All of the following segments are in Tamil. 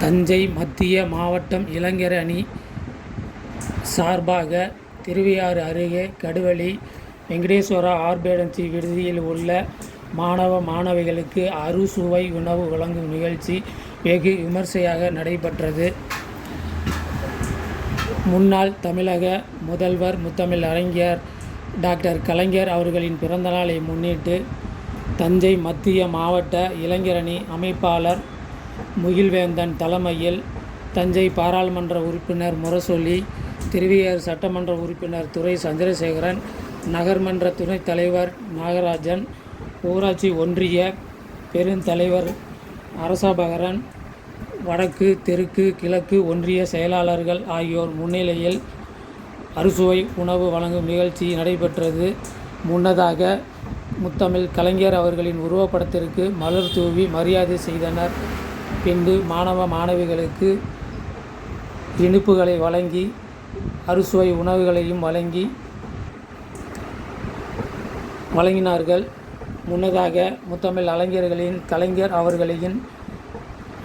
தஞ்சை மத்திய மாவட்டம் இளைஞர் அணி சார்பாக திருவையாறு அருகே கடுவெளி வெங்கடேஸ்வரா ஆர்பேடன்சி விடுதியில் உள்ள மாணவ மாணவிகளுக்கு அறுசுவை உணவு வழங்கும் நிகழ்ச்சி வெகு விமர்சையாக நடைபெற்றது. முன்னாள் தமிழக முதல்வர் முத்தமிழ் அறிஞர் டாக்டர் கலைஞர் அவர்களின் பிறந்தநாளை முன்னிட்டு தஞ்சை மத்திய மாவட்ட இளைஞரணி அமைப்பாளர் முகில்வேந்தன் தலைமையில் தஞ்சை பாராளுமன்ற உறுப்பினர் முரசொலி, திருவையாறு சட்டமன்ற உறுப்பினர் துரை சந்திரசேகரன், நகர்மன்ற துணைத் தலைவர் நாகராஜன், ஊராட்சி ஒன்றிய பெருந்தலைவர் அரசபகரன், வடக்கு தெற்கு கிழக்கு ஒன்றிய செயலாளர்கள் ஆகியோர் முன்னிலையில் அறுசுவை உணவு வழங்கும் நிகழ்ச்சி நடைபெற்றது. முன்னதாக முத்தமிழ் கலைஞர் அவர்களின் உருவப்படத்திற்கு மலர் தூவி மரியாதை செய்தனர். பின்பு மாணவ மாணவிகளுக்கு இனிப்புகளை வழங்கி அறுசுவை உணவுகளையும் வழங்கினார்கள். முன்னதாக முத்தமிழ் கலைஞர் அவர்களின்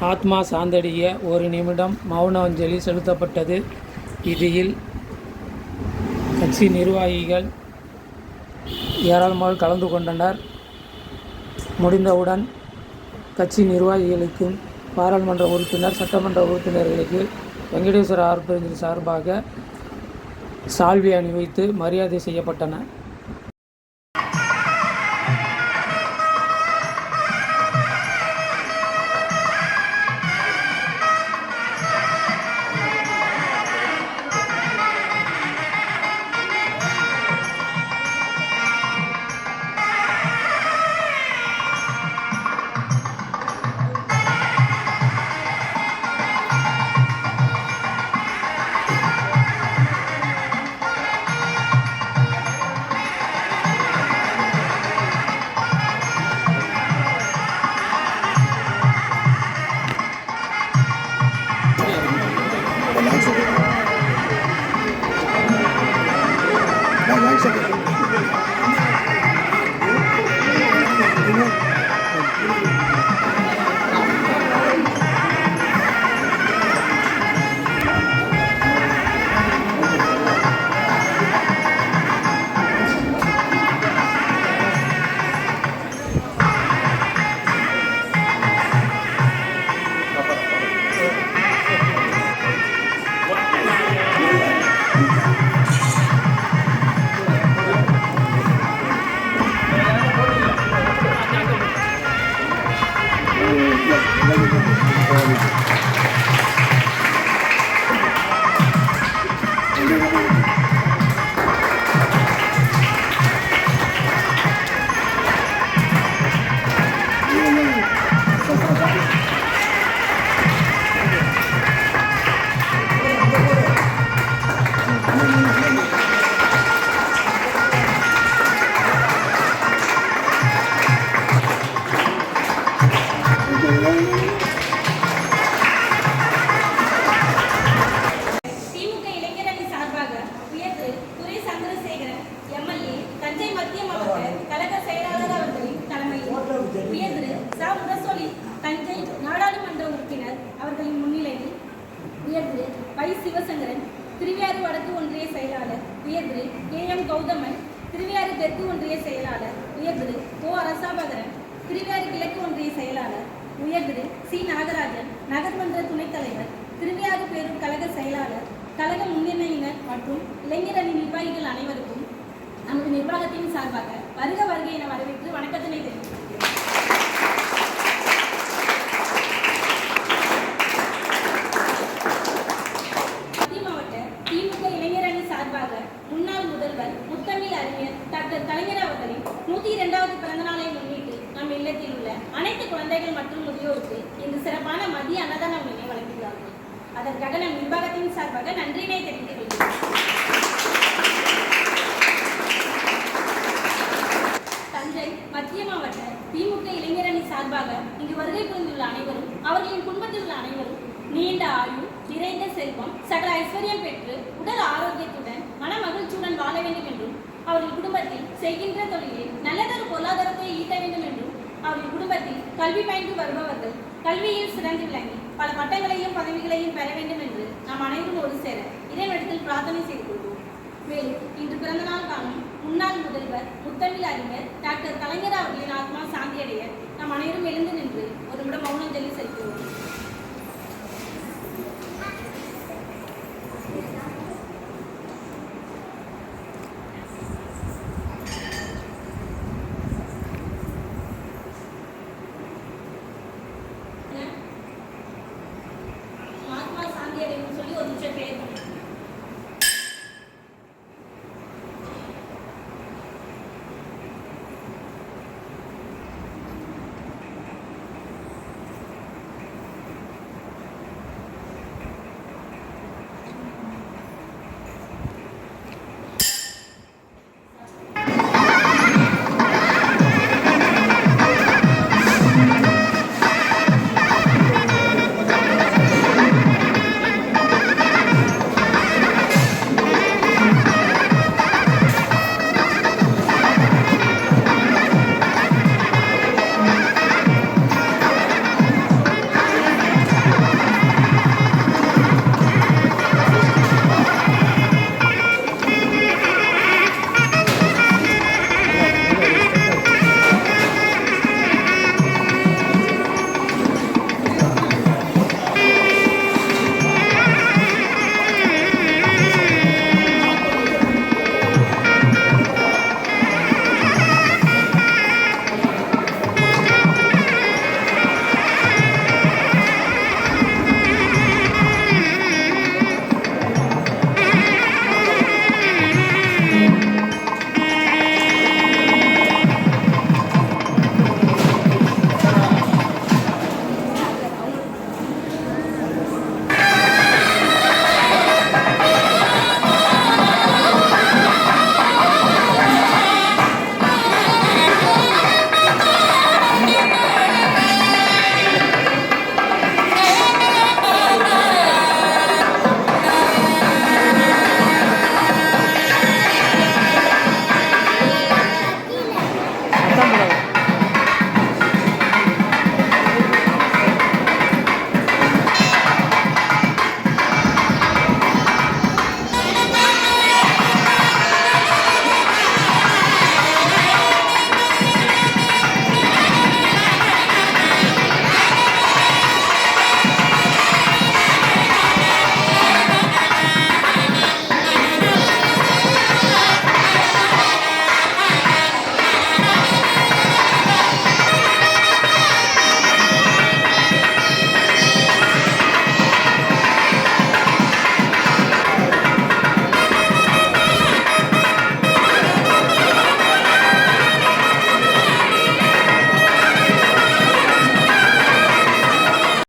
ஆத்மா சாந்தடைய ஒரு நிமிடம் மௌன அஞ்சலி செலுத்தப்பட்டது. இதில் கட்சி நிர்வாகிகள் ஏராளமாக கலந்து கொண்டனர். முடிந்தவுடன் கட்சி நிர்வாகிகளுக்கும் பாராளுமன்ற உறுப்பினர் சட்டமன்ற உறுப்பினர்களுக்கு வெங்கடேஸ்வர ஆர்பேடன்சி சார்பாக சால்வை அணிவித்து மரியாதை செய்யப்பட்டன. திமுக இளைஞரணி சார்பாக உயர்ந்து துரை சந்திரசேகரன் எம்எல்ஏ, தஞ்சை மத்திய மாவட்ட கழக செயலாளர் அவர்களின் தலைமையில் உயர்ந்து ச. முரசொலி தஞ்சை நாடாளுமன்ற உறுப்பினர் அவர்களின் முன்னிலையில் உயர்ந்து பை. சிவசங்கரன் திருவையாறு வடக்கு ஒன்றிய செயலாளர், உயர்ந்து கே.எம். கௌதமன் திருவையாறு தெற்கு ஒன்றிய செயலாளர், உயர்ந்து ஓ. அரசபகரன் திருவையாறு கிழக்கு ஒன்றிய செயலாளர், உயர்திரு சி. நாகராஜன் நகர்மன்ற துணைத் தலைவர், திருவையாறு பேரூர் கழக செயலாளர், கழக முன்னணியினர் மற்றும் இளைஞர் அணி நிர்வாகிகள் அனைவருக்கும் நமது நிர்வாகத்தின் சார்பாக வருக வருக என வரவேற்று வணக்கத்தினை தெரிவித்துள்ளேன். மத்திய மாவட்ட திமுக இளைஞர் அணி சார்பாக முன்னாள் முதல்வர் முத்தமிழ் அறிஞர் டாக்டர் கலைஞர் அவர்களின் 102வது பிறந்த நாளை முன்னிட்டு நம் இல்லத்தில் உள்ள அனைத்து குழந்தைகள் மற்றும் முதியோருக்கு இந்த சிறப்பான மதிய அன்னதான உணவை வழங்குகிறார்கள். அதற்காக நம் நிர்வாகத்தின் சார்பாக நன்றியினை தெரிவித்துக் கொள்கிறேன். தஞ்சை மத்திய மாவட்ட திமுக இளைஞர் அணி சார்பாக இங்கு வருகை புரிந்துள்ள அனைவரும் அவர்களின் குடும்பத்தில் உள்ள அனைவரும் நீண்ட ஆயுள், நிறைந்த செல்வம், சகல ஐஸ்வர்யம் பெற்று உடல் ஆரோக்கியத்துடன் மன மகிழ்ச்சியுடன் வாழ வேண்டும் என்றும், அவர்கள் குடும்பத்தில் செய்கின்ற தொழிலில் நல்லதொரு பொருளாதாரத்தை ஈட்ட வேண்டும் என்றும், அவர்கள் குடும்பத்தில் கல்வி பயின்று வருபவர்கள் கல்வியில் சிறந்து விளங்கி பல பட்டங்களையும் பதவிகளையும் பெற வேண்டும் என்று நாம் அனைவரும் ஒரு சேர இறைவனிடத்தில் பிரார்த்தனை செய்து கொள்வோம். மேலும் இன்று பிறந்தநாள் காணும் முன்னாள் முதல்வர் முத்தமிழ் அறிஞர் டாக்டர் கலைஞர் அவர்களின் ஆத்மா சாந்தியடைய நாம் அனைவரும் எழுந்து நின்று ஒரு நிமிடம் மௌனாஞ்சலி செலுத்துவோம்.